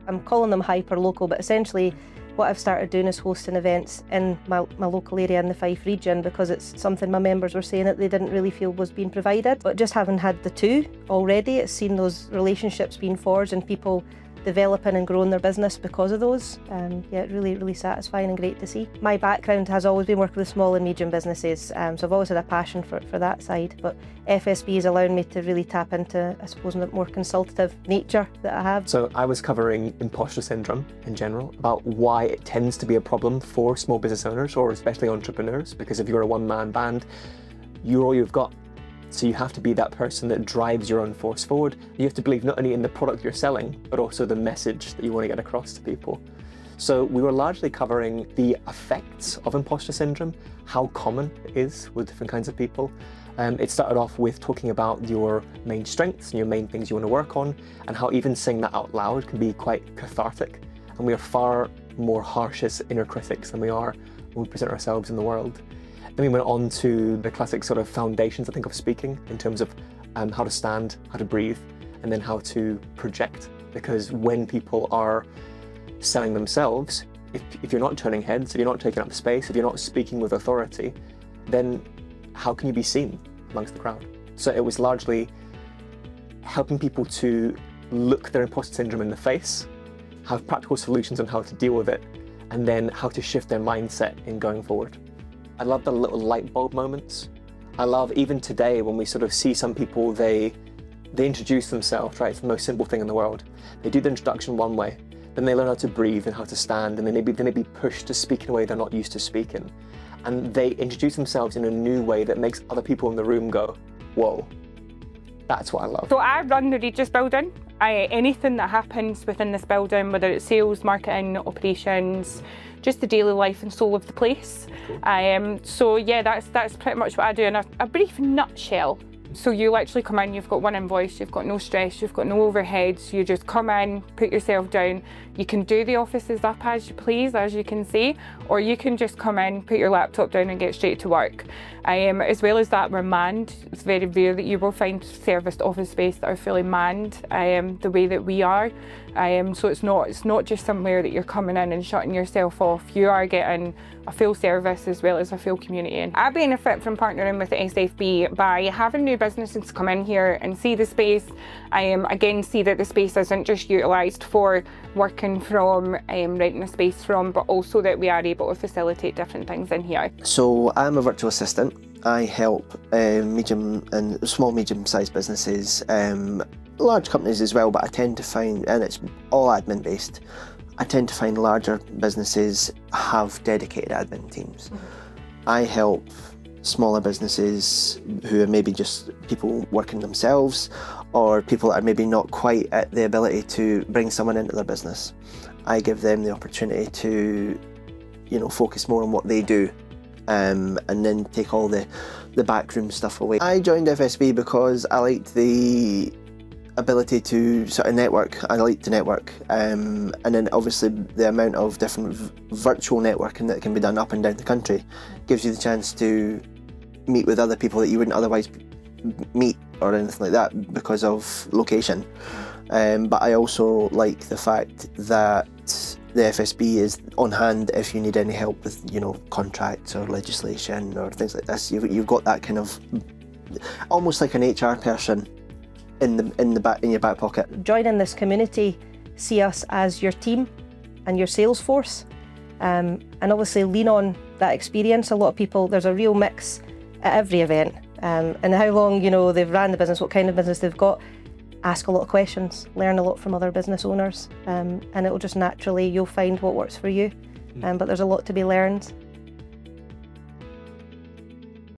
I'm calling them hyper-local, but essentially what I've started doing is hosting events in my local area in the Fife region, because it's something my members were saying that they didn't really feel was being provided. But just having had the two already, it's seen those relationships being forged and people developing and growing their business because of those. Yeah, really, really satisfying and great to see. My background has always been working with small and medium businesses, so I've always had a passion for that side. But FSB is allowing me to really tap into, I suppose, a more consultative nature that I have. So I was covering imposter syndrome in general, about why it tends to be a problem for small business owners, or especially entrepreneurs, because if you're a one-man band, you're all you've got. So you have to be that person that drives your own force forward. You have to believe not only in the product you're selling, but also the message that you want to get across to people. So we were largely covering the effects of imposter syndrome, how common it is with different kinds of people. It started off with talking about your main strengths and your main things you want to work on, and how even saying that out loud can be quite cathartic. And we are far more harsh as inner critics than we are when we present ourselves in the world. Then we went on to the classic sort of foundations, I think, of speaking, in terms of how to stand, how to breathe, and then how to project. Because when people are selling themselves, if you're not turning heads, if you're not taking up space, if you're not speaking with authority, then how can you be seen amongst the crowd? So it was largely helping people to look their imposter syndrome in the face, have practical solutions on how to deal with it, and then how to shift their mindset in going forward. I love the little light bulb moments. I love even today when we sort of see some people, they introduce themselves, right? It's the most simple thing in the world. They do the introduction one way, then they learn how to breathe and how to stand, and then they may be pushed to speak in a way they're not used to speaking. And they introduce themselves in a new way that makes other people in the room go, whoa, that's what I love. So I run the Regis building. Anything that happens within this building, whether it's sales, marketing, operations, just the daily life and soul of the place. So yeah, that's pretty much what I do in a brief nutshell. So you literally come in, you've got one invoice, you've got no stress, you've got no overheads, you just come in, put yourself down. You can do the offices up as you please, as you can see, or you can just come in, put your laptop down and get straight to work. As well as that, we're manned. It's very rare that you will find serviced office space that are fully manned the way that we are. So it's not just somewhere that you're coming in and shutting yourself off. You are getting a full service as well as a full community. I benefit from partnering with the SFB by having new businesses come in here and see the space. Again, see that the space isn't just utilised for working from, renting a space from, but also that we are able to facilitate different things in here. So I'm a virtual assistant. I help small, medium-sized businesses, large companies as well, but I tend to find, and it's all admin based, I tend to find larger businesses have dedicated admin teams. I help smaller businesses who are maybe just people working themselves, or people that are maybe not quite at the ability to bring someone into their business. I give them the opportunity to, focus more on what they do, and then take all the backroom stuff away. I joined FSB because I liked the ability to sort of network. I like to network, and then obviously the amount of different virtual networking that can be done up and down the country gives you the chance to meet with other people that you wouldn't otherwise meet or anything like that because of location. But I also like the fact that the FSB is on hand if you need any help with, contracts or legislation or things like this. You've got that kind of almost like an HR person in your back pocket. Joining this community, see us as your team and your sales force, and obviously lean on that experience. A lot of people, there's a real mix at every event, and how long they've ran the business, what kind of business they've got. Ask a lot of questions, learn a lot from other business owners, and it'll just naturally, you'll find what works for you. But there's a lot to be learned.